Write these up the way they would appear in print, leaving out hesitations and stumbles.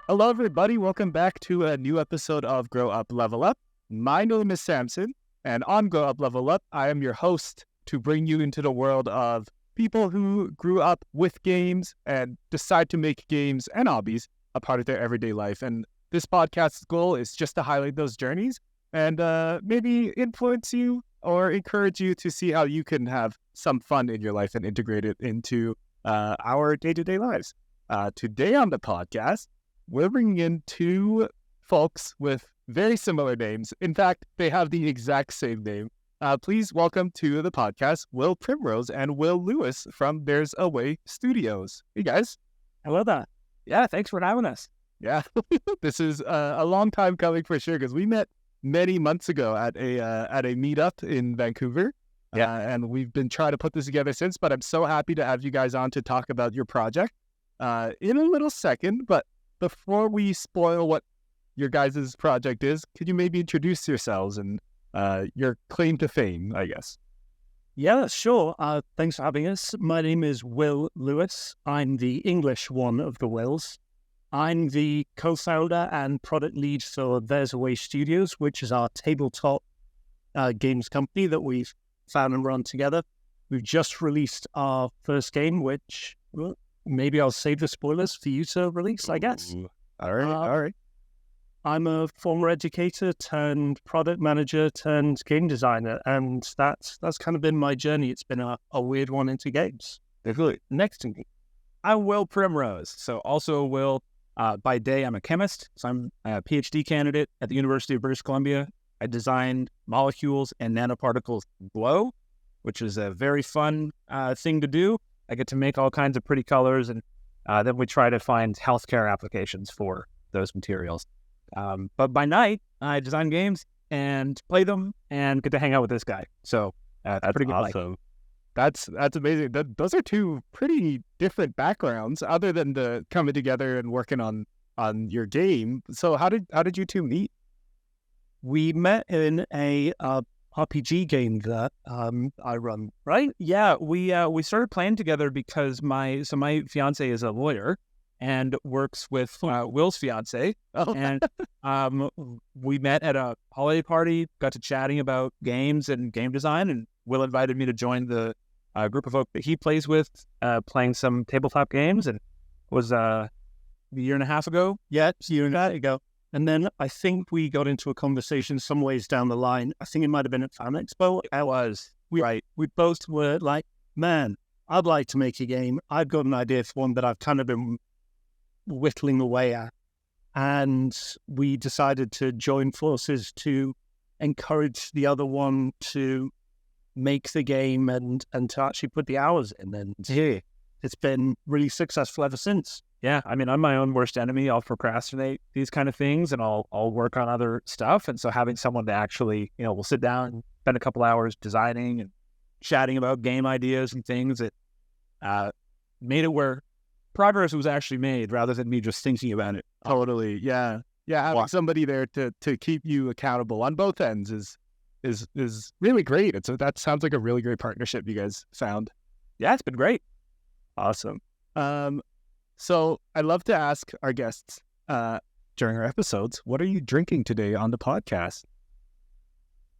Hello, everybody. Welcome back to a new episode of Grow Up, Level Up. My name is Samson, and on Grow Up, Level Up, I am your host to bring you into the world of people who grew up with games and decide to make games and hobbies a part of their everyday life. And this podcast's goal is just to highlight those journeys and maybe influence you or encourage you to see how you can have some fun in your life and integrate it into our day-to-day lives. Today on the podcast, we're bringing in two folks with very similar names. In fact, they have the exact same name. Please welcome to the podcast, Will Primrose and Will Lewis from There's a Way Studios. Hey, guys. Hello there. Yeah, thanks for having us. Yeah, this is a long time coming for sure because we met many months ago at a meetup in Vancouver. And we've been trying to put this together since, but I'm so happy to have you guys on to talk about your project in a little second. But before we spoil what your guys' project is, could you maybe introduce yourselves and your claim to fame, I guess? Yeah, sure. Thanks for having us. My name is Will Lewis. I'm the English one of the Wills. I'm the co-founder and product lead for There's a Way Studios, which is our tabletop games company that we've found and run together. We've just released our first game, which... well, maybe I'll save the spoilers for you to release, I guess. All right. I'm a former educator turned product manager turned game designer, and that's kind of been my journey. It's been a weird one into games. Definitely. Next to me. I'm Will Primrose. So also Will, by day, I'm a chemist. So I'm a PhD candidate at the University of British Columbia. I designed molecules and nanoparticles glow, which is a very fun thing to do. I get to make all kinds of pretty colors, and then we try to find healthcare applications for those materials. But by night, I design games and play them and get to hang out with this guy. So that's pretty good. Awesome. That's amazing. Those are two pretty different backgrounds, other than the coming together and working on your game. So how did you two meet? We met in a RPG game that I run, right? Yeah, we started playing together because my fiance is a lawyer and works with Will's fiance, and we met at a holiday party, got to chatting about games and game design, and Will invited me to join the group of folk that he plays with, playing some tabletop games, and it was a year and a half ago. Yeah, a year and a half ago. And then I think we got into a conversation some ways down the line. I think it might have been at Fan Expo. It was. Right. We both were like, man, I'd like to make a game. I've got an idea for one that I've kind of been whittling away at. And we decided to join forces to encourage the other one to make the game and to actually put the hours in. And it's been really successful ever since. Yeah, I mean, I'm my own worst enemy. I'll procrastinate these kind of things, and I'll work on other stuff. And so having someone to actually, we'll sit down and spend a couple hours designing and chatting about game ideas and things, it made it where progress was actually made rather than me just thinking about it. Totally, yeah. Having somebody there to keep you accountable on both ends is really great. That sounds like a really great partnership you guys found. Yeah, it's been great. Awesome. So I love to ask our guests during our episodes, what are you drinking today on the podcast?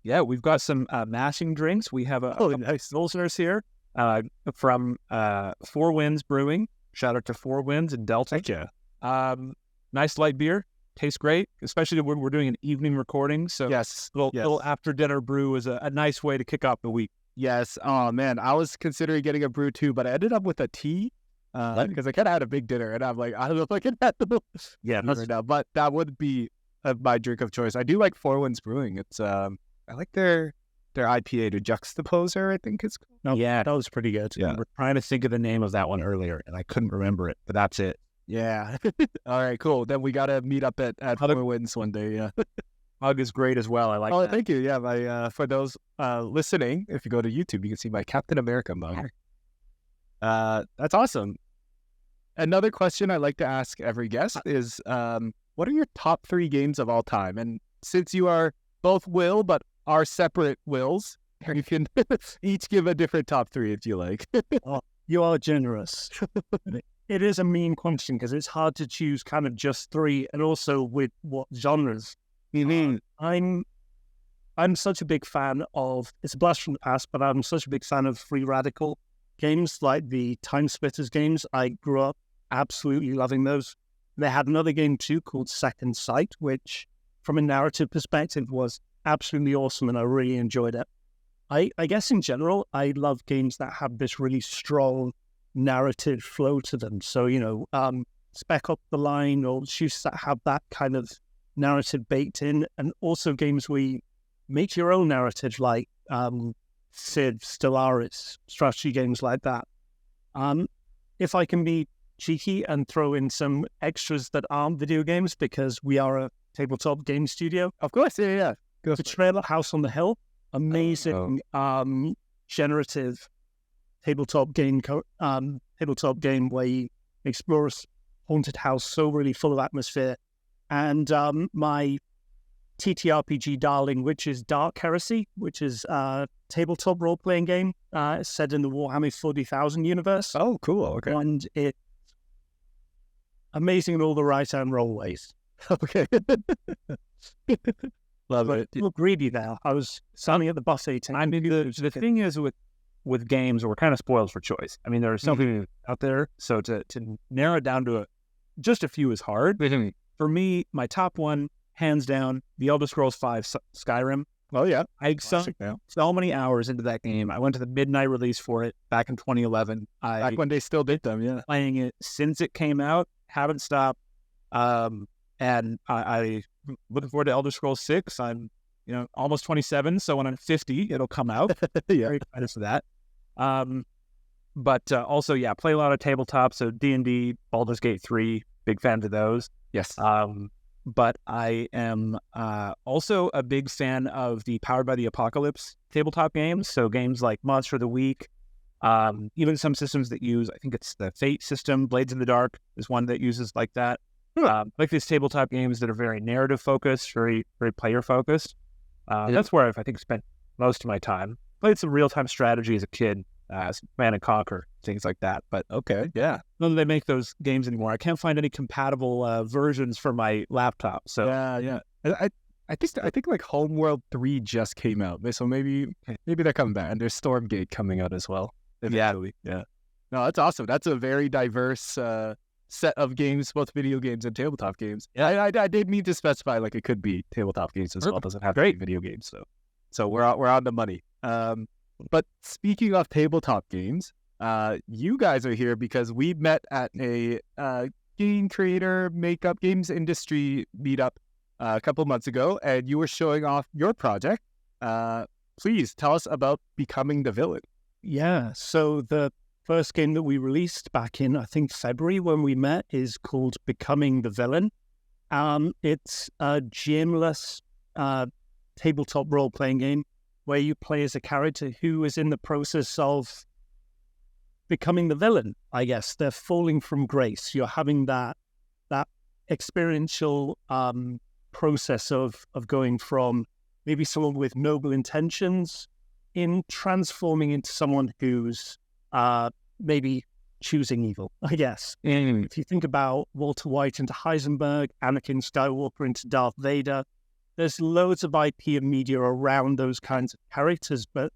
Yeah, we've got some mashing drinks. We have a nice listeners here from Four Winds Brewing. Shout out to Four Winds in Delta. Thank you. Nice light beer. Tastes great, especially when we're doing an evening recording. So yes, little after dinner brew is a nice way to kick off the week. Yes. Oh man, I was considering getting a brew too, but I ended up with a tea. Because I kind of had a big dinner, and I'm like, I don't know if I can have the right now, but that would be my drink of choice. I do like Four Winds Brewing. It's I like their IPA, the Juxtaposer, I think it's called. No, yeah, that was pretty good. Yeah, we're trying to think of the name of that one earlier, and I couldn't remember it, but that's it. Yeah. All right, cool. Then we got to meet up at Four Winds one day. Yeah. Mug is great as well. I like. Oh, thank you. Yeah, my for those listening, if you go to YouTube, you can see my Captain America mug. That's awesome. Another question I like to ask every guest is, what are your top 3 games of all time? And since you are both Will, but are separate Wills, you can each give a different top 3 if you like. Oh, you are generous. it is a mean question because it's hard to choose kind of just three, and also with what genres. I'm such a big fan of, it's a blast from the past, but I'm such a big fan of free radical games like the Time Splitters games. I grew up absolutely loving those. They had another game too called Second Sight, which from a narrative perspective was absolutely awesome, and I really enjoyed it. I guess in general, I love games that have this really strong narrative flow to them. So, Spec Up the Line or shooters that have that kind of narrative baked in, and also games where you make your own narrative like Civ, Stellaris, strategy games like that. If I can be cheeky and throw in some extras that aren't video games, because we are a tabletop game studio. Of course, yeah. The Trailer House on the Hill, amazing generative tabletop game where you explore a haunted house, so really full of atmosphere. And my TTRPG darling, which is Dark Heresy, which is a tabletop role-playing game set in the Warhammer 40,000 universe. Oh, cool. Okay. And it's amazing in all the right and wrong ways. Okay. Love it. A little greedy now. I was standing at the bus eating. I mean, the thing is with games, we're kind of spoiled for choice. I mean, there are so many out there, so to narrow it down to just a few is hard. For me, my top one, hands down, The Elder Scrolls V Skyrim. Oh, yeah. I sunk so many hours into that game. I went to the midnight release for it back in 2011. Back when they still did them, yeah. Playing it since it came out, haven't stopped. And I looking forward to Elder Scrolls 6. I'm, almost 27, so when I'm 50, it'll come out. Yeah. Very excited for that. But also, yeah, play a lot of tabletop. So D&D, Baldur's Gate 3, big fans of those. Yes. But I am also a big fan of the Powered by the Apocalypse tabletop games. So games like Monster of the Week, even some systems that use, I think it's the Fate system, Blades in the Dark is one that uses like that. Like these tabletop games that are very narrative focused, very, very player focused. That's where I think spent most of my time. Played some real-time strategy as a kid, Command and Conquer, things like that. But okay, yeah. None of they make those games anymore. I can't find any compatible versions for my laptop. So yeah. I think like Homeworld 3 just came out, so maybe they're coming back, and there's Stormgate coming out as well. Eventually. Yeah. No, that's awesome. That's a very diverse set of games, both video games and tabletop games. Yeah, I did mean to specify like it could be tabletop games as well. It doesn't have to be video games. So we're on the money. But speaking of tabletop games, you guys are here because we met at a game creator makeup games industry meetup a couple months ago, and you were showing off your project. Please tell us about Becoming the Villain. Yeah, so the first game that we released back in, I think, February when we met is called Becoming the Villain. It's a GM-less tabletop role-playing game where you play as a character who is in the process of becoming the villain, I guess. They're falling from grace. You're having that experiential process of going from maybe someone with noble intentions in transforming into someone who's maybe choosing evil, I guess. If you think about Walter White into Heisenberg, Anakin Skywalker into Darth Vader, there's loads of IP and media around those kinds of characters, but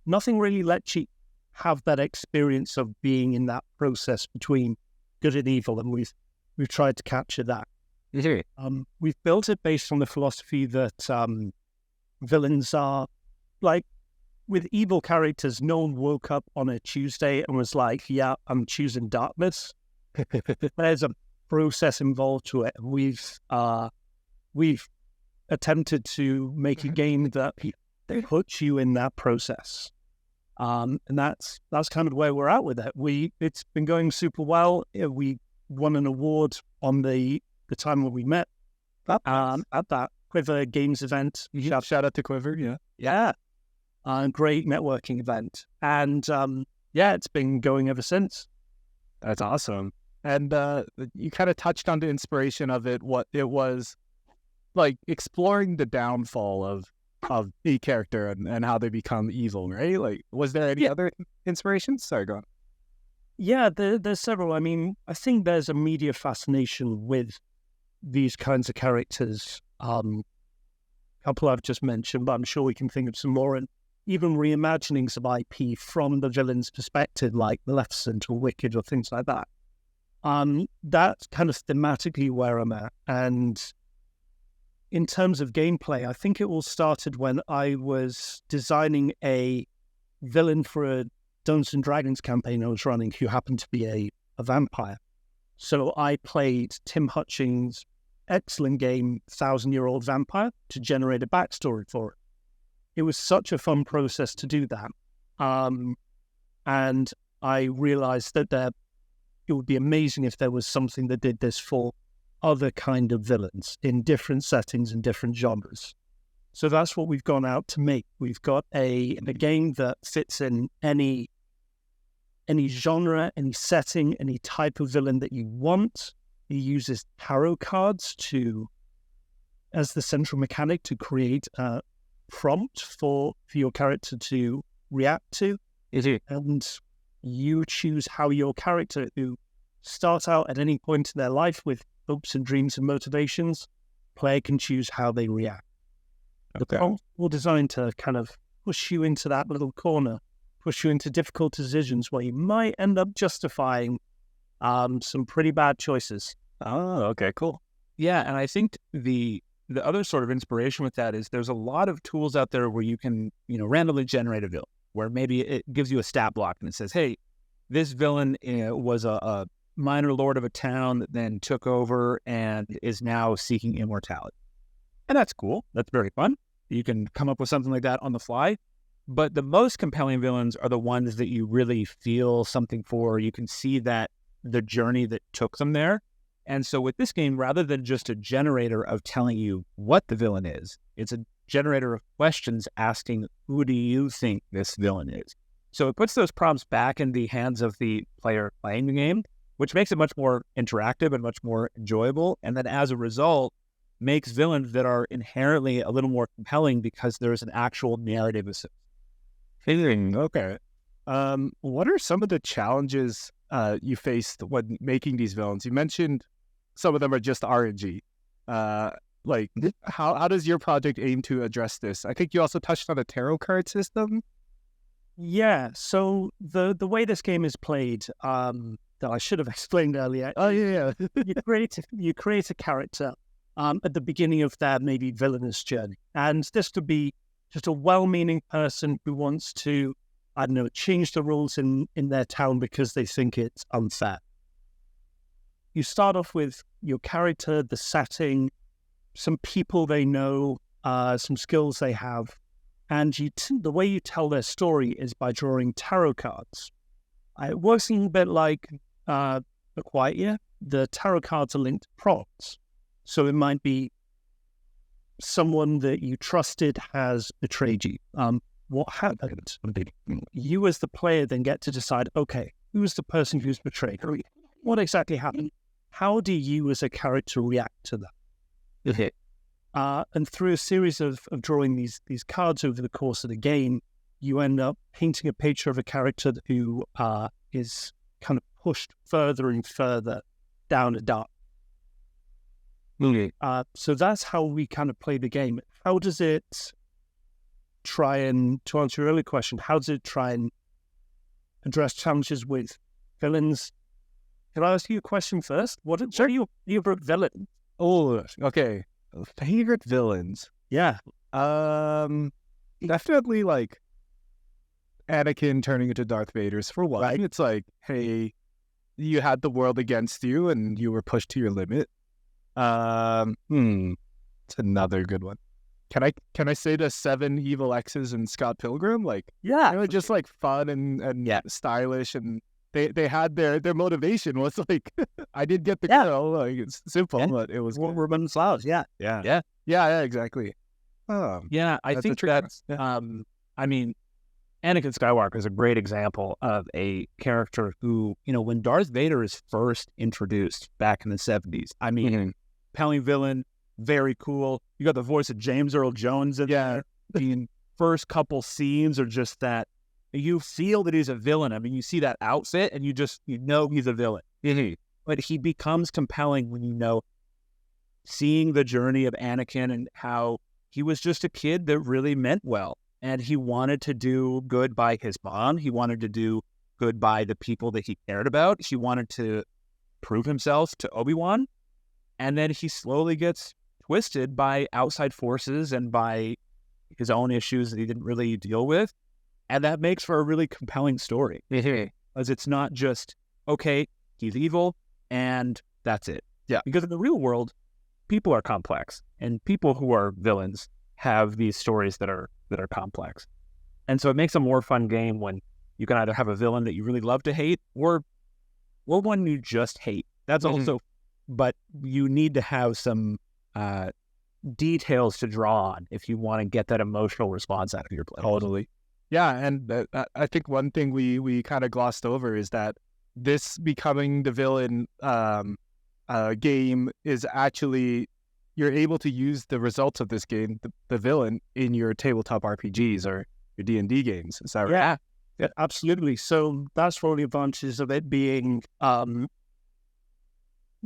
nothing really lets you have that experience of being in that process between good and evil, and we've tried to capture that. We've built it based on the philosophy that villains are like, with evil characters, no one woke up on a Tuesday and was like, yeah, I'm choosing darkness. There's a process involved to it. We've attempted to make a game that puts you in that process. And that's kind of where we're at with it. It's been going super well. We won an award on the time when we met at that Quiver Games event. Shout out to Quiver, yeah. Yeah. Great networking event. And it's been going ever since. That's awesome. And you kind of touched on the inspiration of it, what it was like exploring the downfall of the character and how they become evil, right? Like, was there any other inspirations? Sorry, go on. Yeah, there's several. I mean, I think there's a media fascination with these kinds of characters. A couple I've just mentioned, but I'm sure we can think of some more. And even reimaginings of IP from the villain's perspective, like Maleficent or Wicked or things like that. That's kind of thematically where I'm at. And in terms of gameplay, I think it all started when I was designing a villain for a Dungeons and Dragons campaign I was running who happened to be a vampire. So I played Tim Hutchings' excellent game, 1,000-Year-Old Vampire, to generate a backstory for it. It was such a fun process to do that. And I realized that it would be amazing if there was something that did this for other kind of villains in different settings and different genres. So that's what we've gone out to make. We've got a game that fits in any genre, any setting, any type of villain that you want. It uses tarot cards as the central mechanic to create a prompt for your character to react to. And you choose how your character, who start out at any point in their life with hopes and dreams and motivations, player can choose how they react. The prompts were designed to kind of push you into that little corner, push you into difficult decisions where you might end up justifying some pretty bad choices. Oh, okay, cool. Yeah, and I think the other sort of inspiration with that is there's a lot of tools out there where you can, randomly generate a villain, where maybe it gives you a stat block and it says, hey, this villain was a minor lord of a town that then took over and is now seeking immortality. And that's cool. That's very fun. You can come up with something like that on the fly. But the most compelling villains are the ones that you really feel something for. You can see that the journey that took them there. And so with this game, rather than just a generator of telling you what the villain is, it's a generator of questions asking, who do you think this villain is? So it puts those prompts back in the hands of the player playing the game, which makes it much more interactive and much more enjoyable. And then as a result, makes villains that are inherently a little more compelling because there's an actual narrative. Okay. What are some of the challenges you faced when making these villains? You mentioned some of them are just RNG. How does your project aim to address this? I think you also touched on a tarot card system. Yeah, so the way this game is played, that I should have explained earlier. Oh yeah. you create a character at the beginning of their maybe villainous journey, and this could be just a well-meaning person who wants to, I don't know, change the rules in their town because they think it's unfair. You start off with your character, the setting, some people they know, some skills they have, and the way you tell their story is by drawing tarot cards. It works a little bit like A Quiet Year. The tarot cards are linked to prompts. So it might be someone that you trusted has betrayed you. What happened? You as the player then get to decide, okay, who is the person who's betrayed? What exactly happened? How do you as a character react to that? And through a series of drawing these cards over the course of the game, you end up painting a picture of a character who is kind of pushed further and further down a dark. So that's how we kind of play the game. How does it try and, to answer your earlier question, how does it try and address challenges with villains? Can I ask you a question first? What are your favorite villains? Oh, okay. Favorite villains? Yeah. Definitely like Anakin turning into Darth Vader's for one. Right. It's like, hey, you had the world against you and you were pushed to your limit. It's another good one. Can I say the 7 evil X's in Scott Pilgrim? Like, yeah, just like fun and stylish, and they had their motivation was like, I did get the girl. Like, it's simple, but it was Ruben Flowers. Yeah, exactly. Oh, yeah, I think that's. I mean, Anakin Skywalker is a great example of a character who, when Darth Vader is first introduced back in the 70s, I mean, compelling villain, very cool. You got the voice of James Earl Jones in there. The first couple scenes are just that You feel that he's a villain. I mean, you see that outfit and you know he's a villain. But he becomes compelling when seeing the journey of Anakin and how he was just a kid that really meant well. And he wanted to do good by his mom. He wanted to do good by the people that he cared about. He wanted to prove himself to Obi-Wan. And then he slowly gets twisted by outside forces and by his own issues that he didn't really deal with. And that makes for a really compelling story. Because it's not just, okay, he's evil and that's it. Yeah. Because in the real world, people are complex, and people who are villains have these stories that are complex. And so it makes a more fun game when you can either have a villain that you really love to hate or one you just hate. That's also, but you need to have some details to draw on if you want to get that emotional response out of your play. Totally. Yeah, and I think one thing we kind of glossed over is that this becoming the villain game is actually, you're able to use the results of this game, the villain, in your tabletop RPGs or your D&D games. Is that right? Yeah, absolutely. So that's one of the advantages of it being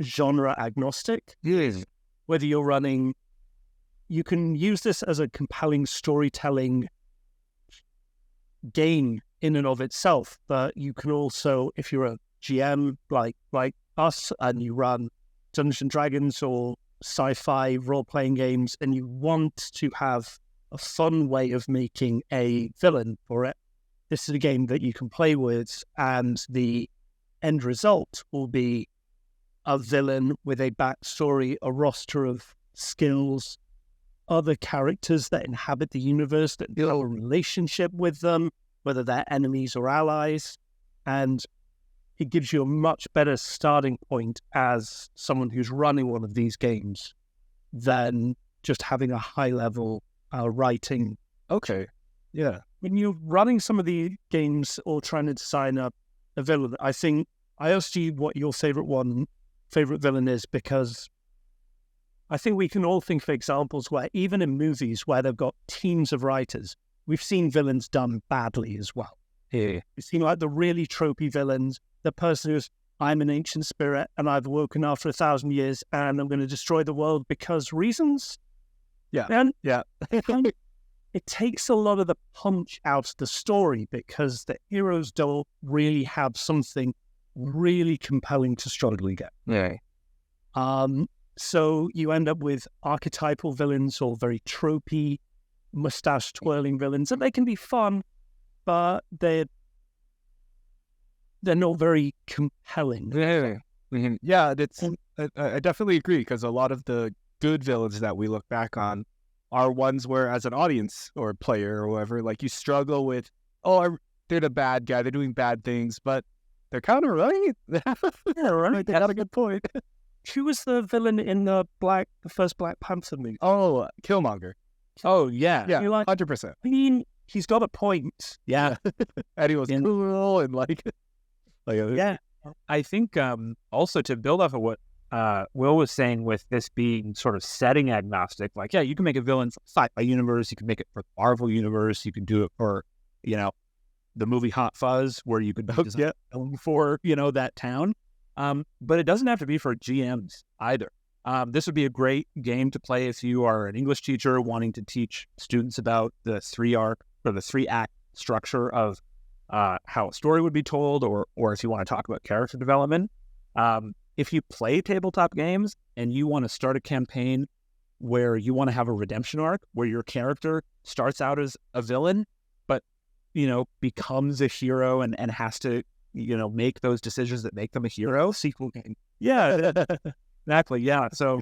genre agnostic. Yes. Whether you're running, you can use this as a compelling storytelling game in and of itself, but you can also, if you're a GM like us and you run Dungeons and Dragons or sci-fi role-playing games and you want to have a fun way of making a villain for it, this is a game that you can play with, and the end result will be a villain with a backstory, a roster of skills, other characters that inhabit the universe that build a relationship with them, whether they're enemies or allies, and it gives you a much better starting point as someone who's running one of these games than just having a high-level writing. Okay. Yeah. When you're running some of the games or trying to design a villain, I think I asked you what your favorite villain is because I think we can all think of examples where even in movies where they've got teams of writers, we've seen villains done badly as well. Yeah. We've seen like the really tropey villains, the person who's, I'm an ancient spirit and I've woken after 1,000 years and I'm going to destroy the world because reasons. Yeah. And Yeah. it takes a lot of the punch out of the story because the heroes don't really have something really compelling to strongly get. Yeah. So you end up with archetypal villains or very tropey, mustache twirling villains, and they can be fun, but they're not very compelling. Yeah, I definitely agree, because a lot of the good villains that we look back on are ones where, as an audience or player or whoever, like, you struggle with, they're the bad guy, they're doing bad things, but they're kind of right. Yeah, right. They got a good point. Who was the villain in the first Black Panther movie? Oh, Killmonger. Oh, yeah. Yeah, You're like, 100%. I mean, he's got a point. Yeah. And he was cool and like yeah. I think also to build off of what Will was saying with this being sort of setting agnostic, like, yeah, you can make a villain for the sci-fi universe, you can make it for the Marvel universe, you can do it for, the movie Hot Fuzz, where you could design a villain for, that town. But it doesn't have to be for GMs either. This would be a great game to play if you are an English teacher wanting to teach students about the 3-act structure of how a story would be told, or if you want to talk about character development. If you play tabletop games and you want to start a campaign where you want to have a redemption arc, where your character starts out as a villain, but, becomes a hero and has to, make those decisions that make them a hero. Sequel game. Yeah, exactly. Yeah. So,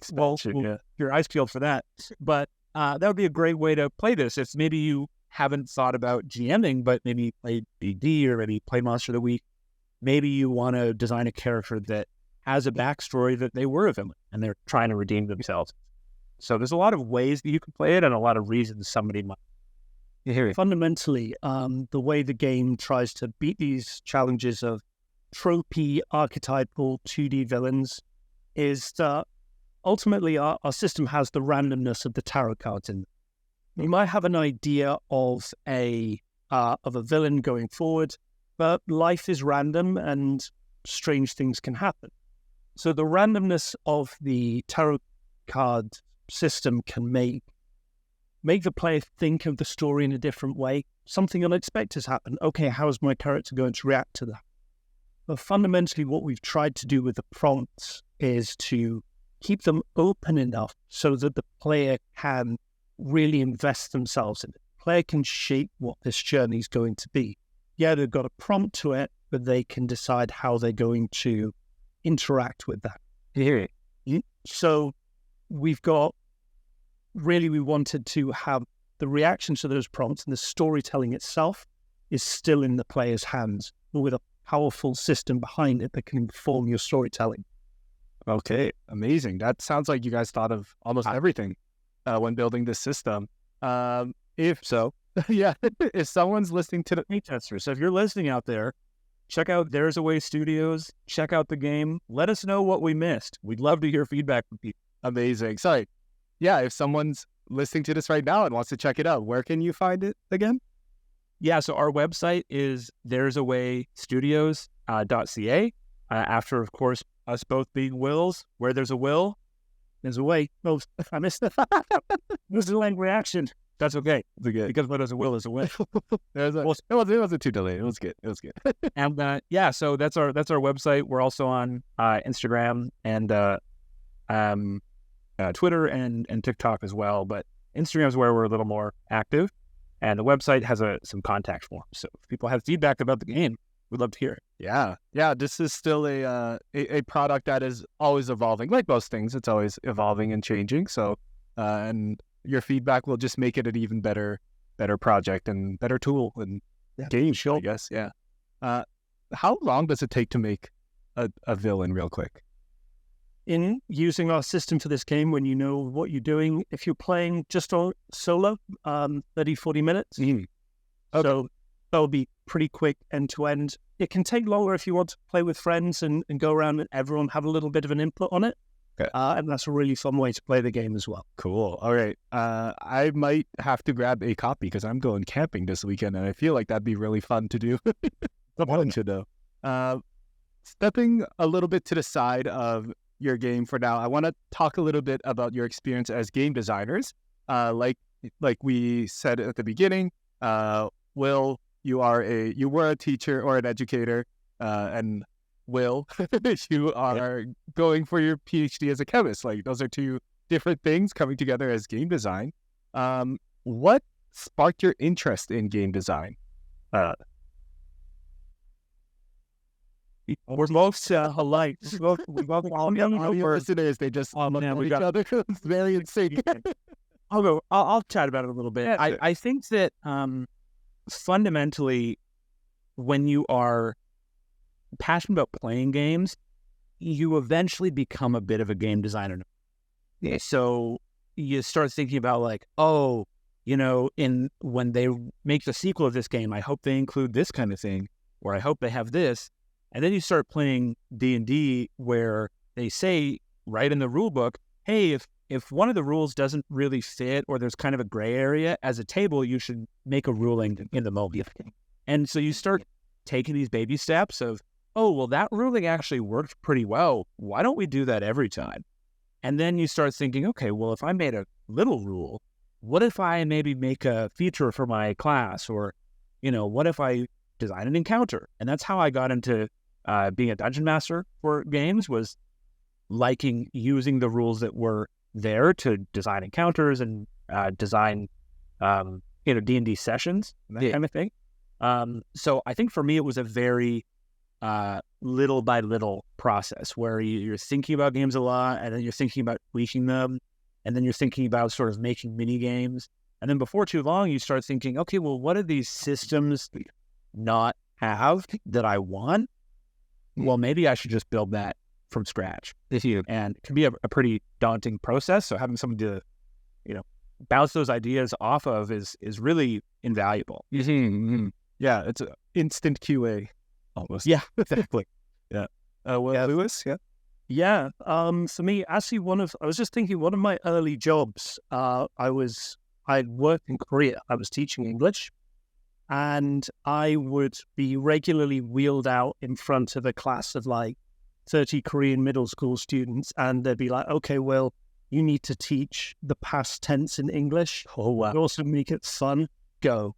your eyes peeled for that. But that would be a great way to play this. If maybe you haven't thought about GMing, but maybe play BD or maybe play Monster of the Week, maybe you want to design a character that has a backstory that they were a villain and they're trying to redeem themselves. So there's a lot of ways that you can play it and a lot of reasons somebody might. Fundamentally, the way the game tries to beat these challenges of tropey, archetypal 2D villains is that ultimately our system has the randomness of the tarot cards in. You might have an idea of a of a villain going forward, but life is random and strange things can happen. So the randomness of the tarot card system can make the player think of the story in a different way. Something unexpected has happened. Okay, how is my character going to react to that? But fundamentally, what we've tried to do with the prompts is to keep them open enough so that the player can really invest themselves in it. The player can shape what this journey is going to be. Yeah, they've got a prompt to it, but they can decide how they're going to interact with that. So we wanted to have the reactions to those prompts, and the storytelling itself is still in the player's hands, but with a powerful system behind it that can inform your storytelling. Okay, amazing. That sounds like you guys thought of almost everything when building this system. If someone's listening to the Playtester, so if you're listening out there, check out There's a Way Studios, check out the game, let us know what we missed. We'd love to hear feedback from people. Amazing. Sorry. Yeah, if someone's listening to this right now and wants to check it out, where can you find it again? Yeah, so our website is there'sawaystudios.ca. After, of course, us both being Wills, where there's a will, there's a way. Oh, I missed that. There's a delayed reaction. That's okay. Because where there's a will, there's a way. It wasn't too delayed. It was good. And so that's our website. We're also on Instagram and Twitter and TikTok as well. But Instagram is where we're a little more active. And the website has some contact forms. So if people have feedback about the game, we'd love to hear it. Yeah. This is still a product that is always evolving. Like most things, it's always evolving and changing. So, and your feedback will just make it an even better project and better tool and game, I guess. Yeah. How long does it take to make a villain real quick? In using our system for this game, when you know what you're doing, if you're playing just on solo, 30, 40 minutes. Okay. So that'll be pretty quick end to end. It can take longer if you want to play with friends and go around and everyone have a little bit of an input on it. Okay. And that's a really fun way to play the game as well. Cool. All right. I might have to grab a copy because I'm going camping this weekend and I feel like that'd be really fun to do. Fun to know. Stepping a little bit to the side of your game for now, I want to talk a little bit about your experience as game designers. Like we said at the beginning, Will, you were a teacher or an educator, and Will, you are going for your PhD as a chemist. Like those are two different things coming together as game design. What sparked your interest in game design? We're most alike. We both all listeners, they just look at each other. It's very insane. I'll chat about it a little bit. Yeah, I think that fundamentally, when you are passionate about playing games, you eventually become a bit of a game designer. Yeah. So you start thinking about like, when they make the sequel of this game, I hope they include this kind of thing, or I hope they have this. And then you start playing D&D where they say right in the rule book, hey, if one of the rules doesn't really fit or there's kind of a gray area, as a table, you should make a ruling in the moment. And so you start taking these baby steps of, that ruling actually worked pretty well. Why don't we do that every time? And then you start thinking, okay, well, if I made a little rule, what if I maybe make a feature for my class? Or, what if I design an encounter? And that's how I got into being a dungeon master for games, was liking using the rules that were there to design encounters and design D&D sessions, that kind of thing. So I think for me it was a very little by little process where you're thinking about games a lot, and then you're thinking about tweaking them, and then you're thinking about sort of making mini games, and then before too long you start thinking, okay, well, what do these systems not have that I want? Well, maybe I should just build that from scratch. And it can be a pretty daunting process. So having someone to, bounce those ideas off of is really invaluable. Mm-hmm. Yeah, it's an instant QA almost. Yeah, exactly. Yeah. Lewis, yeah? Yeah. For me, actually, I was just thinking, one of my early jobs, I'd worked in Korea. I was teaching English. And I would be regularly wheeled out in front of a class of like 30 Korean middle school students. And they'd be like, okay, Will, you need to teach the past tense in English. Oh, wow. Also make it fun. Go.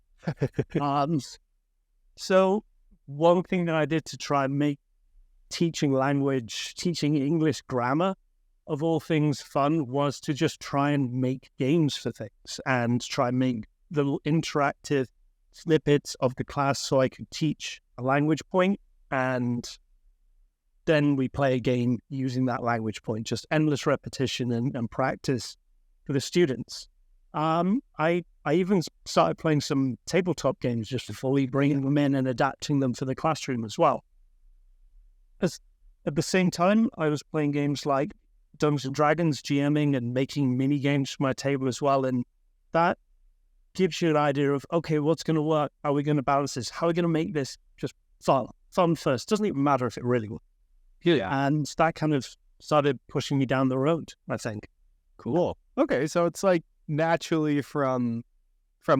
So one thing that I did to try and make teaching English grammar, of all things, fun was to just try and make games for things and try and make little interactive snippets of the class so I could teach a language point, and then we play a game using that language point, just endless repetition and practice for the students. I even started playing some tabletop games just fully bringing them in and adapting them for the classroom as well. At the same time, I was playing games like Dungeons and Dragons, GMing, and making mini games for my table as well. And that gives you an idea of, okay, what's going to work? How are we going to balance this? How are we going to make this just fun? Fun first. Doesn't even matter if it really will. Yeah. And that kind of started pushing me down the road, I think. Cool. Okay, so it's like naturally from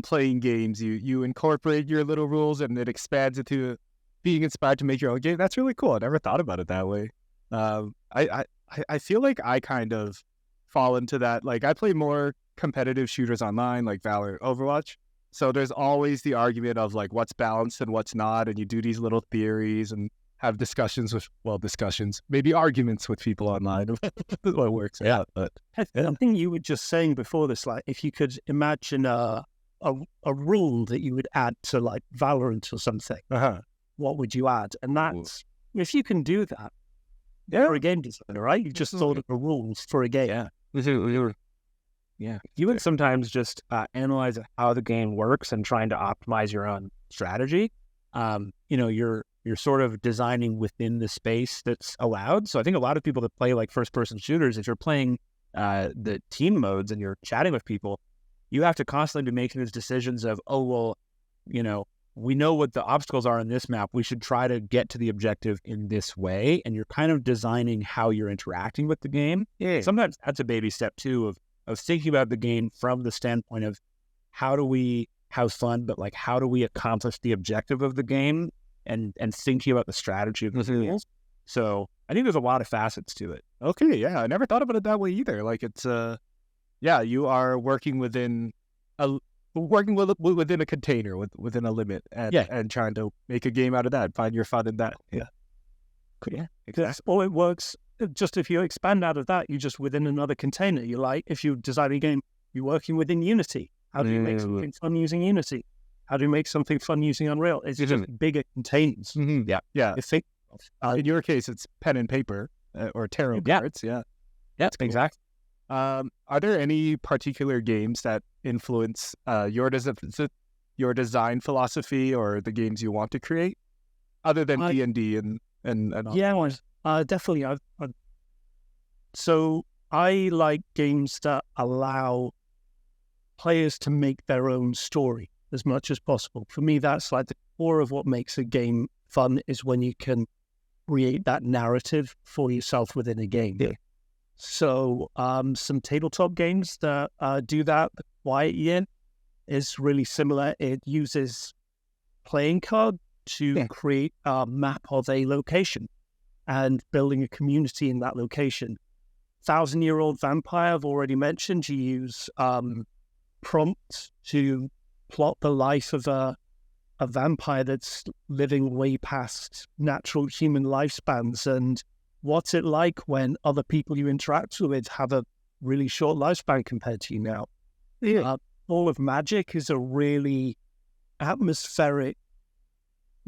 playing games, you incorporate your little rules and it expands into being inspired to make your own game. That's really cool. I never thought about it that way. I feel like I kind of fall into that. Like I play more competitive shooters online, like Valorant, Overwatch. So there's always the argument of like what's balanced and what's not, and you do these little theories and have discussions, maybe arguments with people online of what works out. But Something you were just saying before this, like if you could imagine a rule that you would add to like Valorant or something, what would you add? And that's, if you can do that, for a game designer, right? You just thought of the rules for a game. Yeah. You would sometimes just analyze how the game works and trying to optimize your own strategy. You're sort of designing within the space that's allowed. So I think a lot of people that play like first-person shooters, if you're playing the team modes and you're chatting with people, you have to constantly be making these decisions of, we know what the obstacles are in this map. We should try to get to the objective in this way. And you're kind of designing how you're interacting with the game. Yeah. Sometimes that's a baby step too of thinking about the game from the standpoint of how do we have fun, but like how do we accomplish the objective of the game and thinking about the strategy of the rules. So I think there's a lot of facets to it. Okay, yeah. I never thought about it that way either. Like it's you are working within within a container, within a limit, and trying to make a game out of that, find your fun in that. Yeah, exactly. Or it works. Just if you expand out of that, you're just within another container. You like if you design a game, you're working within Unity. How do you make something fun using Unity? How do you make something fun using Unreal? It's just bigger containers. Mm-hmm. Yeah. In your case, it's pen and paper or tarot cards. Yeah, cool. Exactly. Are there any particular games that influence your design philosophy or the games you want to create, other than D&D and all? Yeah, definitely. So I like games that allow players to make their own story as much as possible. For me, that's like the core of what makes a game fun, is when you can create that narrative for yourself within a game. Yeah. So some tabletop games that do that. The Quiet Year is really similar. It uses playing card to create a map of a location and building a community in that location. 1,000-Year-Old Vampire, I've already mentioned. You use prompts to plot the life of a vampire that's living way past natural human lifespans, and what's it like when other people you interact with have a really short lifespan compared to you now. Ball of Magic is a really atmospheric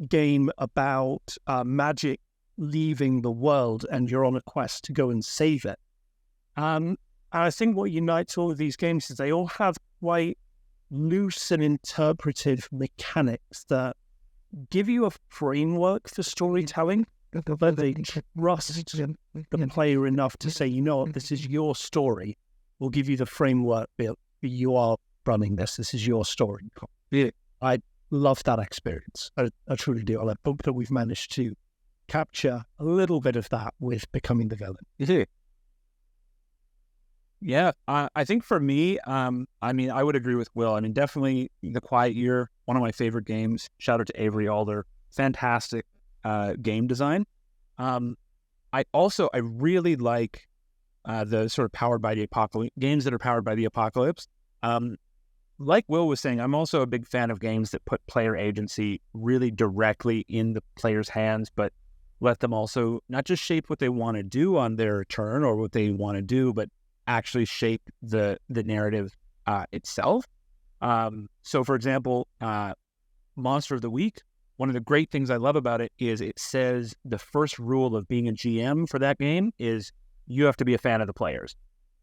game about magic leaving the world, and you're on a quest to go and save it. And I think what unites all of these games is they all have quite loose and interpretive mechanics that give you a framework for storytelling, but they trust the player enough to say, this is your story. We'll give you the framework, but you are running this. This is your story. Yeah. I love that experience. I truly do. I hope that we've managed to capture a little bit of that with Becoming the Villain. Yeah, I think for me, I mean, I would agree with Will. I mean, definitely The Quiet Year, one of my favorite games. Shout out to Avery Alder, fantastic game design. Um, I really like the sort of powered by the apocalypse games that are powered by the apocalypse. Like Will was saying, I'm also a big fan of games that put player agency really directly in the player's hands, but let them also not just shape what they want to do on their turn or what they want to do, but actually shape the narrative itself. So, for example, Monster of the Week, one of the great things I love about it is it says the first rule of being a GM for that game is you have to be a fan of the players.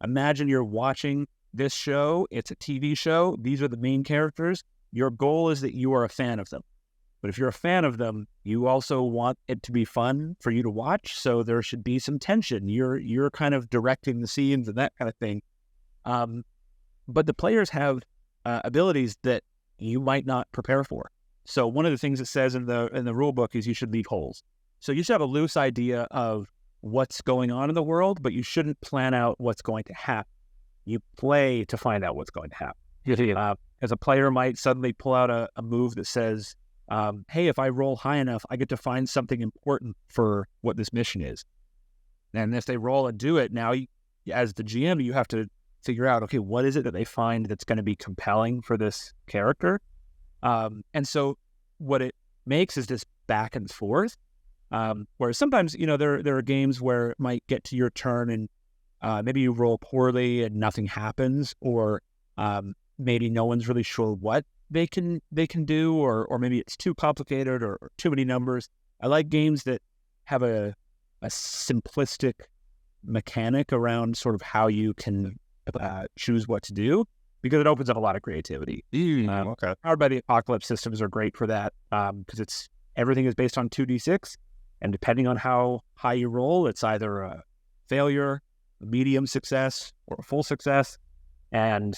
Imagine you're watching this show. It's a TV show. These are the main characters. Your goal is that you are a fan of them. But if you're a fan of them, you also want it to be fun for you to watch. So there should be some tension. You're kind of directing the scenes and that kind of thing. But the players have abilities that you might not prepare for. So one of the things it says in the rule book is you should leave holes. So you should have a loose idea of what's going on in the world, but you shouldn't plan out what's going to happen. You play to find out what's going to happen. As a player might suddenly pull out a move that says, hey, if I roll high enough, I get to find something important for what this mission is. And if they roll and do it, now as the GM, you have to figure out, okay, what is it that they find that's going to be compelling for this character? And so what it makes is this back and forth, where sometimes, there are games where it might get to your turn and maybe you roll poorly and nothing happens, or maybe no one's really sure what they can do, or maybe it's too complicated or too many numbers. I like games that have a simplistic mechanic around sort of how you can choose what to do, because it opens up a lot of creativity. Okay. Powered by the Apocalypse systems are great for that, because everything is based on 2d6, and depending on how high you roll, it's either a failure, a medium success, or a full success. And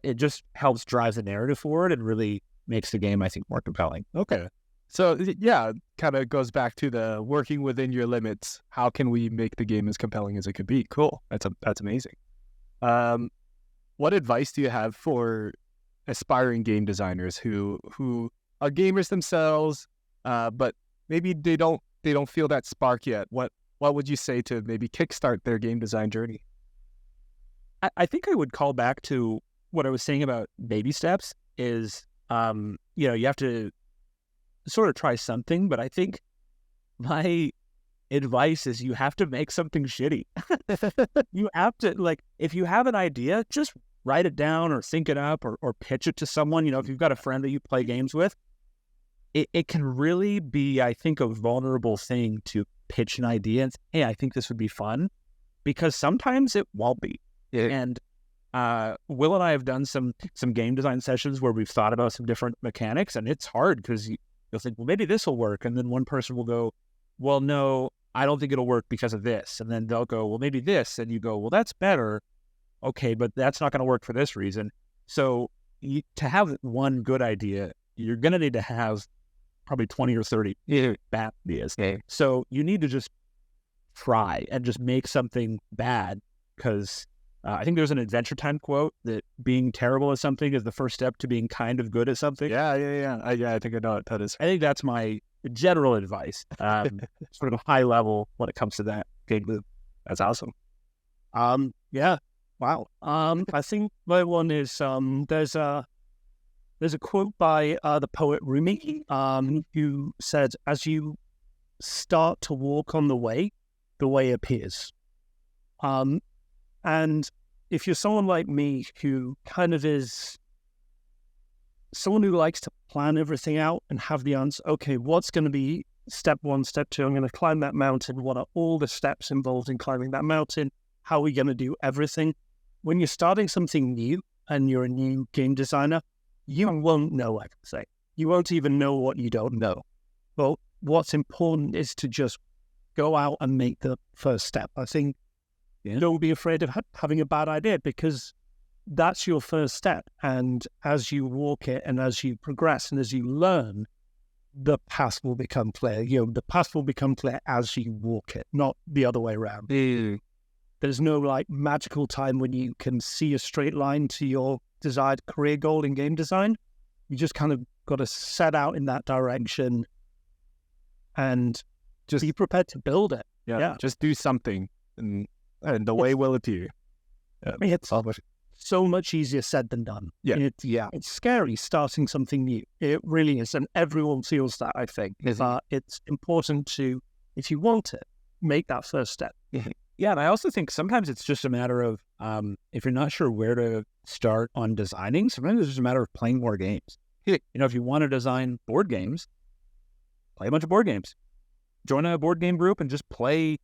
it just helps drive the narrative forward and really makes the game, I think, more compelling. Okay. So, yeah, kind of goes back to the working within your limits. How can we make the game as compelling as it could be? Cool. That's amazing. What advice do you have for aspiring game designers who are gamers themselves, but maybe they don't feel that spark yet? What would you say to maybe kickstart their game design journey? I think I would call back to what I was saying about baby steps is, you have to sort of try something, but I think my advice is you have to make something shitty. You have to, if you have an idea, just write it down or think it up or pitch it to someone. If you've got a friend that you play games with, it can really be, I think, a vulnerable thing to pitch an idea and say, hey, I think this would be fun, because sometimes it won't be. Yeah. And Will and I have done some game design sessions where we've thought about some different mechanics, and it's hard because you'll think, well, maybe this will work. And then one person will go, well, no, I don't think it'll work because of this. And then they'll go, well, maybe this. And you go, well, that's better. Okay, but that's not going to work for this reason. So to have one good idea, you're going to need to have probably 20 or 30 bad ideas. Okay. So you need to just try and just make something bad, because I think there's an Adventure Time quote that being terrible at something is the first step to being kind of good at something. Yeah. I think I know what that is. I think that's my general advice, sort of high level when it comes to that game loop. That's awesome. Yeah. Wow. I think my one is there's a quote by the poet Rumi, who said, "As you start to walk on the way appears." And if you're someone like me who kind of is someone who likes to plan everything out and have the answer, okay, what's going to be step 1, step 2, I'm going to climb that mountain. What are all the steps involved in climbing that mountain? How are we going to do everything? When you're starting something new and you're a new game designer, you won't know everything. You won't even know what you don't know. But what's important is to just go out and make the first step. I think don't be afraid of having a bad idea, because that's your first step. And as you walk it and as you progress and as you learn, the path will become clear. The path will become clear as you walk it, not the other way around. There's no like magical time when you can see a straight line to your desired career goal in game design. You just kind of got to set out in that direction and just be prepared to build it. Yeah. Just do something and the way will appear. It's so much easier said than done. It's scary starting something new. It really is. And everyone feels that, I think. It's important to, if you want it, make that first step. Yeah, and I also think sometimes it's just a matter of, if you're not sure where to start on designing, sometimes it's just a matter of playing more games. You know, if you want to design board games, play a bunch of board games. Join a board game group and just play,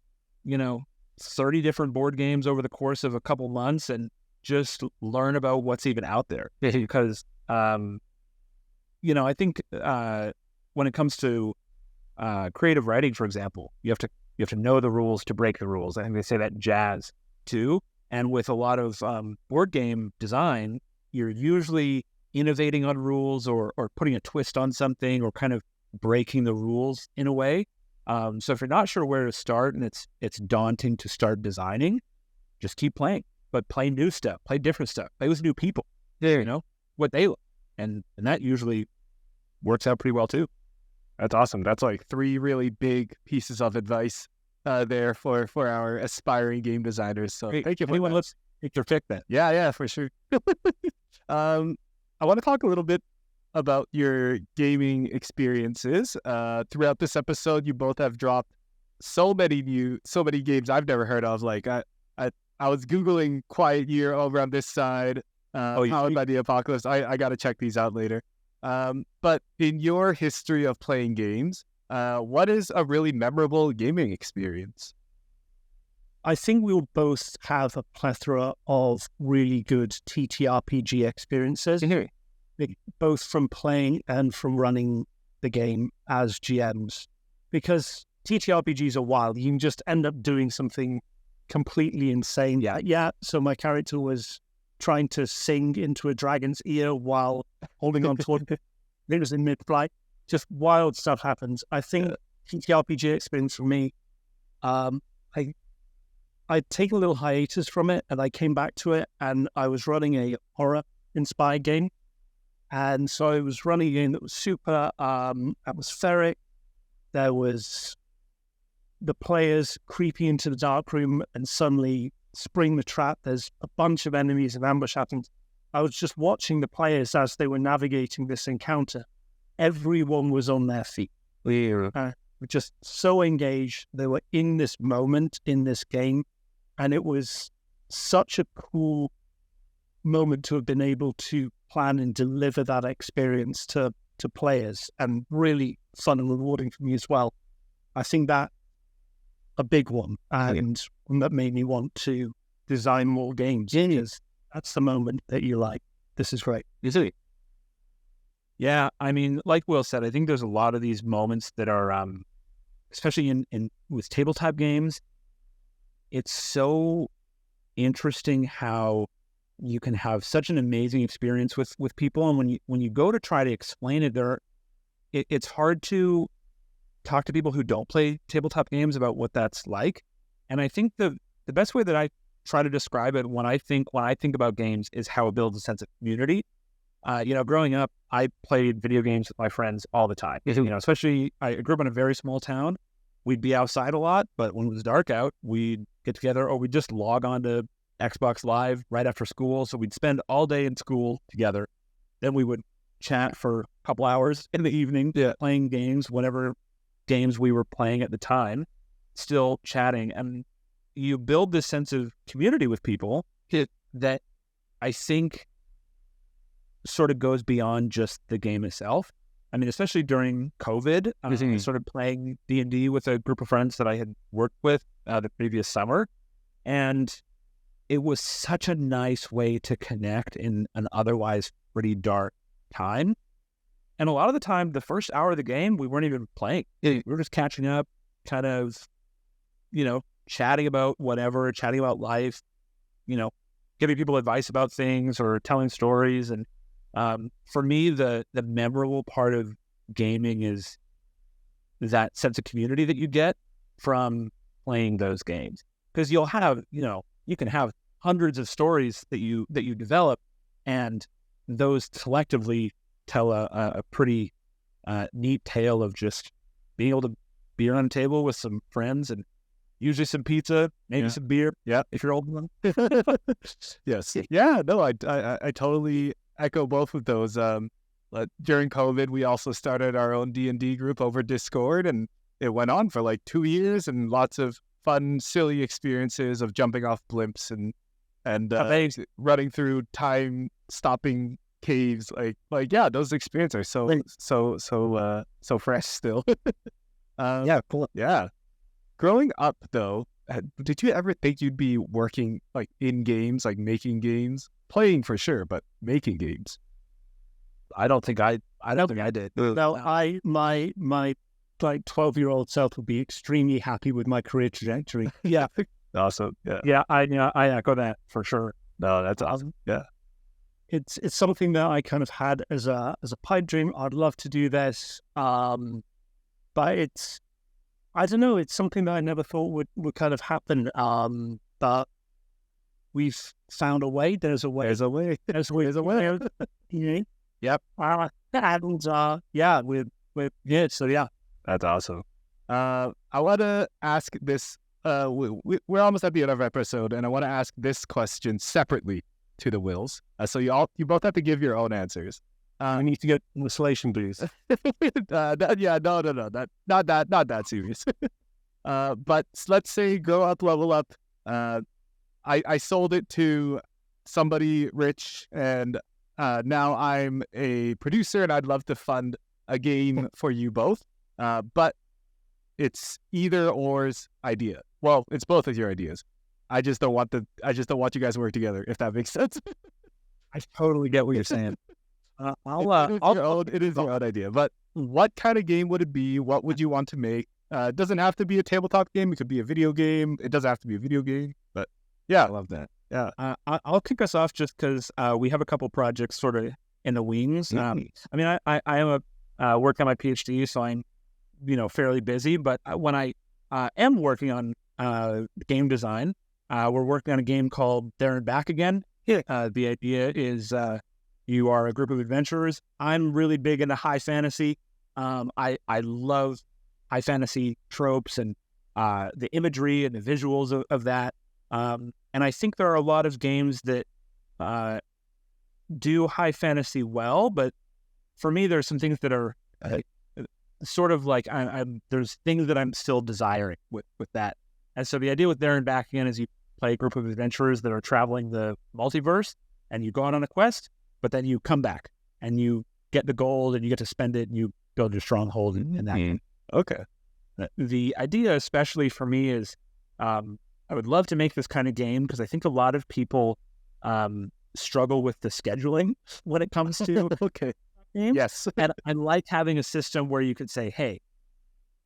30 different board games over the course of a couple months and just learn about what's even out there. Because, I think when it comes to creative writing, for example, you have to know the rules to break the rules. I think they say that in jazz too. And with a lot of board game design, you're usually innovating on rules or putting a twist on something or kind of breaking the rules in a way. So if you're not sure where to start and it's daunting to start designing, just keep playing. But play new stuff, play different stuff, play with new people. What they like. And that usually works out pretty well too. That's awesome. That's like 3 really big pieces of advice there for our aspiring game designers. So thank you. Anyone let's take your pick then. Yeah, for sure. I want to talk a little bit about your gaming experiences. Throughout this episode, you both have dropped so many games I've never heard of. Like I was Googling Quiet Year over on this side. Powered by the Apocalypse. I got to check these out later. But in your history of playing games, what is a really memorable gaming experience? I think we'll both have a plethora of really good TTRPG experiences, both from playing and from running the game as GMs. Because TTRPGs are wild. You can just end up doing something completely insane. Yeah. So my character was trying to sing into a dragon's ear while holding on to it. It was in mid-flight. Just wild stuff happens. I think TTRPG experience for me, I'd taken a little hiatus from it and I came back to it and I was running a horror-inspired game. And so I was running a game that was super atmospheric. There was the players creeping into the dark room and suddenly spring the trap. There's a bunch of enemies and ambush happens. I was just watching the players as they were navigating this encounter. Everyone was on their feet. Just so engaged. They were in this moment, in this game. And it was such a cool moment to have been able to plan and deliver that experience to players, and really fun and rewarding for me as well. I think that a big one, and one that made me want to design more games. Because that's the moment that you're like, this is great. Is it? Yeah, I mean, like Will said, I think there's a lot of these moments that are, especially in with tabletop games, it's so interesting how you can have such an amazing experience with people, and when you go to try to explain it, it's hard to talk to people who don't play tabletop games about what that's like. And I think the best way that I try to describe it when I think about games is how it builds a sense of community. Growing up, I played video games with my friends all the time. Especially I grew up in a very small town. We'd be outside a lot, but when it was dark out, we'd get together or we'd just log on to Xbox Live right after school. So we'd spend all day in school together. Then we would chat for a couple hours in the evening, playing games, whatever games we were playing at the time, still chatting. And you build this sense of community with people that I think sort of goes beyond just the game itself. I mean, especially during COVID, I started playing D&D with a group of friends that I had worked with the previous summer. And it was such a nice way to connect in an otherwise pretty dark time. And a lot of the time, the first hour of the game, we weren't even playing. We were just catching up, kind of, chatting about whatever, chatting about life, giving people advice about things or telling stories. And for me, the memorable part of gaming is that sense of community that you get from playing those games. because you'll have, you can have hundreds of stories that you develop, and those collectively tell a pretty neat tale of just being able to be around a table with some friends and usually some pizza, maybe some beer. Yeah, if you're old enough. Yes. Yeah. No, I totally echo both of those. During COVID, we also started our own D&D group over Discord, and it went on for like 2 years, and lots of fun, silly experiences of jumping off blimps and running through time-stopping caves. Like yeah, those experiences are so fresh still. Yeah, cool. Yeah. Growing up, though, did you ever think you'd be working like in games, like making games, playing for sure, but making games? I don't think I did. No, my like 12-year-old self would be extremely happy with my career trajectory. Yeah. Awesome. Yeah. Yeah, I echo that for sure. No, that's awesome. Yeah. It's something that I kind of had as a pipe dream. I'd love to do this, but I don't know. It's something that I never thought would kind of happen. But we've found a way. There's a way. There's a way. There's a way. Yep. And yeah, so yeah. That's awesome. I want to ask this. We're almost at the end of our episode, and I want to ask this question separately to the Wills. So you both have to give your own answers. I need to get installation, please. No, not that serious. But let's say Grow Up, Level Up. I sold it to somebody rich, and now I'm a producer, and I'd love to fund a game for you both. But it's either or's idea. Well, it's both of your ideas. I just don't want you guys to work together, if that makes sense. I totally get what you're saying. It is your own idea. But what kind of game would it be? What would you want to make? It doesn't have to be a tabletop game. It could be a video game. It doesn't have to be a video game. But yeah, I love that. Yeah. I'll kick us off just because we have a couple projects sort of in the wings. I mean, I am working on my PhD, so I'm fairly busy. But when I am working on game design, we're working on a game called There and Back Again. The idea is you are a group of adventurers. I'm really big into high fantasy. I love high fantasy tropes and the imagery and the visuals of that. And I think there are a lot of games that do high fantasy well, but for me, there's some things that are sort of like there's things that I'm still desiring with that. And so the idea with There and Back Again is you play a group of adventurers that are traveling the multiverse, and you go out on a quest, but then you come back and you get the gold and you get to spend it and you build your stronghold in that game. Okay. The idea, especially for me, is I would love to make this kind of game because I think a lot of people struggle with the scheduling when it comes to okay. games. Yes. And I like having a system where you could say, hey,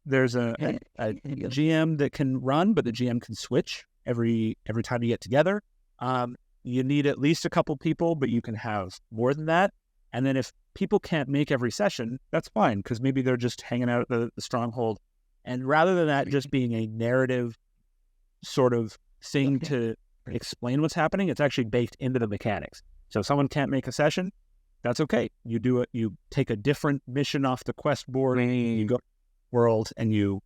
there's a GM that can run, but the GM can switch every time you get together. You need at least a couple people, but you can have more than that. And then if people can't make every session, that's fine, because maybe they're just hanging out at the stronghold. And rather than that just being a narrative sort of thing to explain what's happening, it's actually baked into the mechanics. So if someone can't make a session, that's okay. You do it. You take a different mission off the quest board. You go world, and you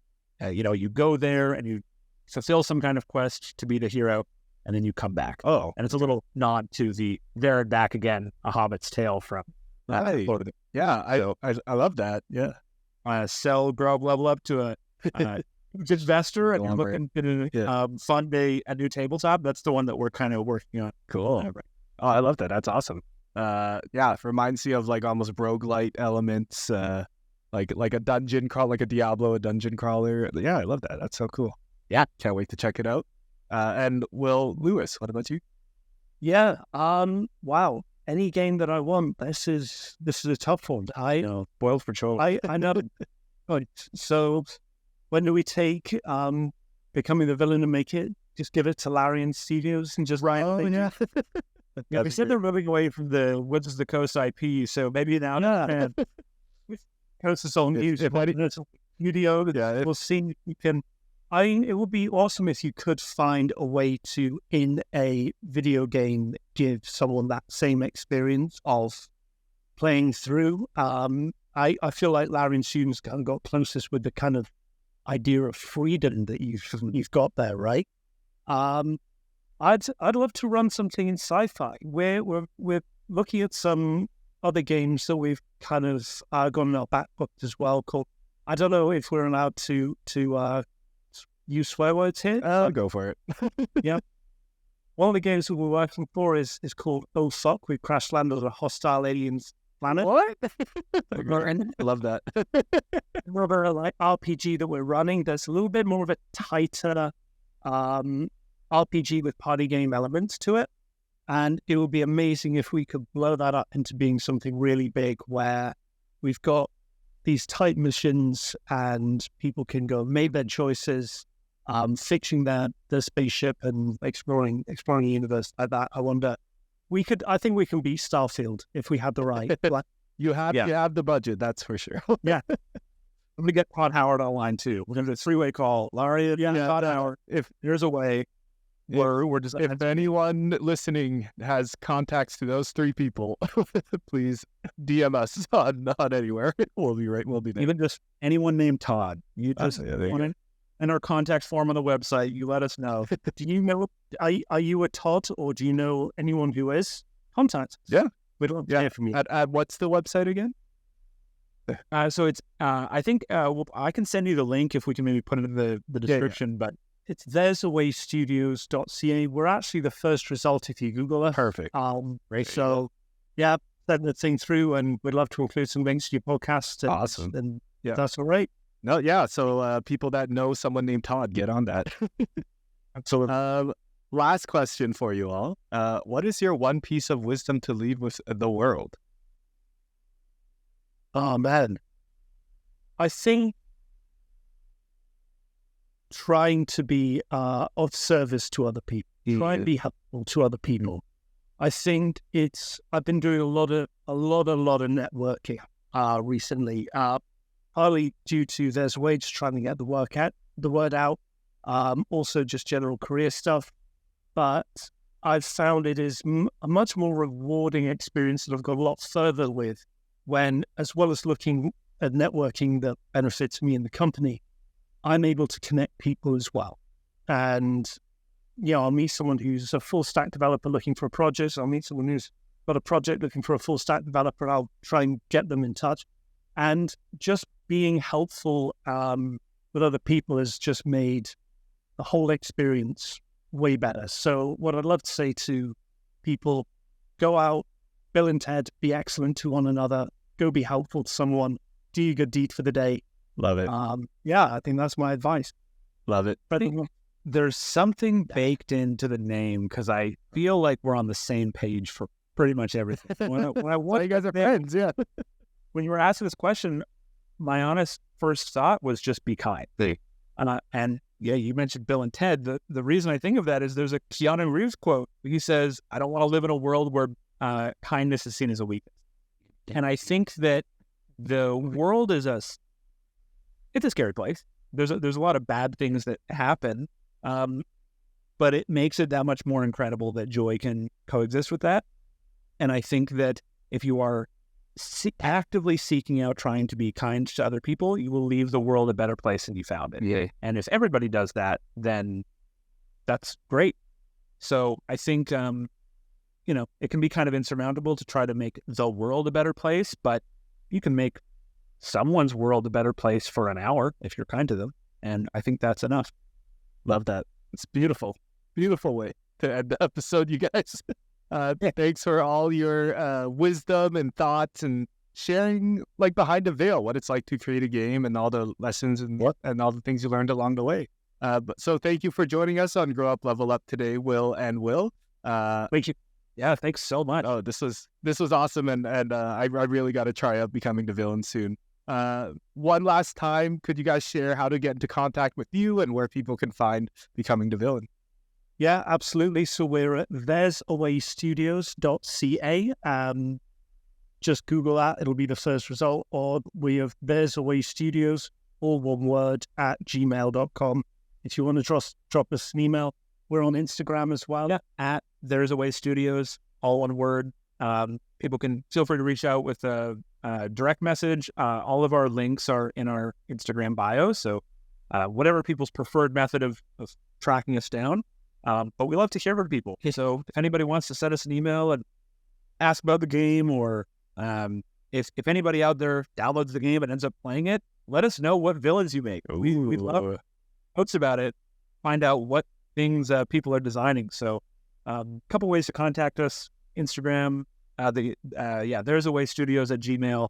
go there and you fulfill some kind of quest to be the hero, and then you come back. Oh, and it's a little nod to the There and Back Again, A Hobbit's Tale from. Yeah, I love that. Yeah, sell, grow up, level up to a investor, and you're looking to fund a new tabletop. That's the one that we're kind of working on. Cool. Oh, I love that. That's awesome. Yeah, it reminds me of like almost roguelite elements, like a dungeon crawl, like a Diablo, a dungeon crawler. Yeah, I love that. That's so cool. Yeah, can't wait to check it out. And Will Lewis, what about you? Yeah. Wow. Any game that I want, this is a tough one. Boiled for choice. I know. So when do we take Becoming the Villain and make it? Just give it to Larian Studios and just write. Oh yeah. Yeah, we said they're moving away from the Woods of the Coast IP, so maybe now Coast is all new. Studio. Yeah, We'll see if we can It would be awesome if you could find a way to, in a video game, give someone that same experience of playing through. I feel like Larian Students kind of got closest with the kind of idea of freedom that you've got there, right? I'd love to run something in sci-fi. We're looking at some other games that we've kind of gone in our back book as well. Called, I don't know if we're allowed to use swear words here. I'll go for it. Yeah. One of the games that we're working for is called Oh Fuck. We've crash landed on a hostile aliens planet. What? I love that. Another like RPG that we're running. There's a little bit more of a tighter RPG with party game elements to it. And it would be amazing if we could blow that up into being something really big where we've got these tight missions and people can go make their choices, fixing their spaceship and exploring the universe like that. I think we can beat Starfield if we had the right. You have the budget, that's for sure. Yeah. I'm going to get Todd Howard online too. We're going to do a three-way call. Larry, Todd Howard, if there's a way, we're just... If anyone listening has contacts to those three people, please DM us on anywhere. We'll be there. Even just anyone named Todd. You just in our contact form on the website, you let us know. Do you know, are you a Todd or do you know anyone who is? Contact. Yeah. We'd love to hear from you. At what's the website again? So it's, I think I can send you the link if we can maybe put it in the description, but it's there'sawaystudios.ca. We're actually the first result if you Google us. Perfect. Great. So, yeah, send the thing through and we'd love to include some links to your podcast. Awesome. And that's all right. No, yeah. So people that know someone named Todd, get on that. Absolutely. Last question for you all. What is your one piece of wisdom to leave with the world? Oh, man. I think trying to be of service to other people, try and be helpful to other people. I think I've been doing a lot of networking recently, partly due to there's ways trying to get the word out, also just general career stuff. But I've found it is a much more rewarding experience that I've got a lot further with when, as well as looking at networking that benefits me and the company, I'm able to connect people as well. And, I'll meet someone who's a full stack developer looking for a project. I'll meet someone who's got a project looking for a full stack developer. I'll try and get them in touch. And just being helpful with other people has just made the whole experience way better. So what I'd love to say to people, go out, Bill and Ted, be excellent to one another, go be helpful to someone, do your good deed for the day. Love it. I think that's my advice. Love it. But there's something baked into the name because I feel like we're on the same page for pretty much everything. You guys are friends, yeah. When you were asking this question, my honest first thought was just be kind. And you mentioned Bill and Ted. The reason I think of that is there's a Keanu Reeves quote. He says, "I don't want to live in a world where kindness is seen as a weakness." And I think that the world is it's a scary place. There's a lot of bad things that happen, but it makes it that much more incredible that joy can coexist with that. And I think that if you are actively seeking out trying to be kind to other people, you will leave the world a better place than you found it. Yeah. And if everybody does that, then that's great. So I think, it can be kind of insurmountable to try to make the world a better place, but you can make someone's world a better place for an hour if you're kind to them. And I think that's enough. Love that. It's beautiful. Beautiful way to end the episode, you guys. Thanks for all your wisdom and thoughts and sharing behind the veil, what it's like to create a game and all the lessons and all the things you learned along the way. So thank you for joining us on Grow Up Level Up today, Will and Will. Thank you. Yeah, thanks so much. Oh, this was awesome, and I really got to try out becoming the villain soon. One last time, could you guys share how to get into contact with you and where people can find Becoming the Villain? Yeah, absolutely. So we're at there'sawaystudios.ca. Just Google that. It'll be the first result. Or we have There's a Way Studios, all one word, at gmail.com. if you want to drop us an email, we're on Instagram as well. Yeah, at There's a Way Studios, all one word. People can feel free to reach out with a direct message. All of our links are in our Instagram bio, so whatever people's preferred method of tracking us down. But we love to hear from people. So if anybody wants to send us an email and ask about the game, or if anybody out there downloads the game and ends up playing it, let us know what villains you make. We love posts about it, find out what things people are designing. So a couple ways to contact us: Instagram, There's a Way Studios at Gmail,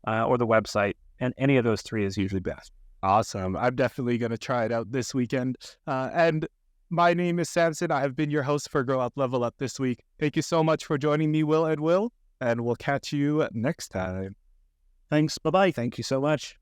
or the website, and any of those three is usually best. Awesome. I'm definitely going to try it out this weekend. And my name is Samson. I have been your host for Grow Up Level Up this week. Thank you so much for joining me, Will and Will, and we'll catch you next time. Thanks. Bye-bye. Thank you so much.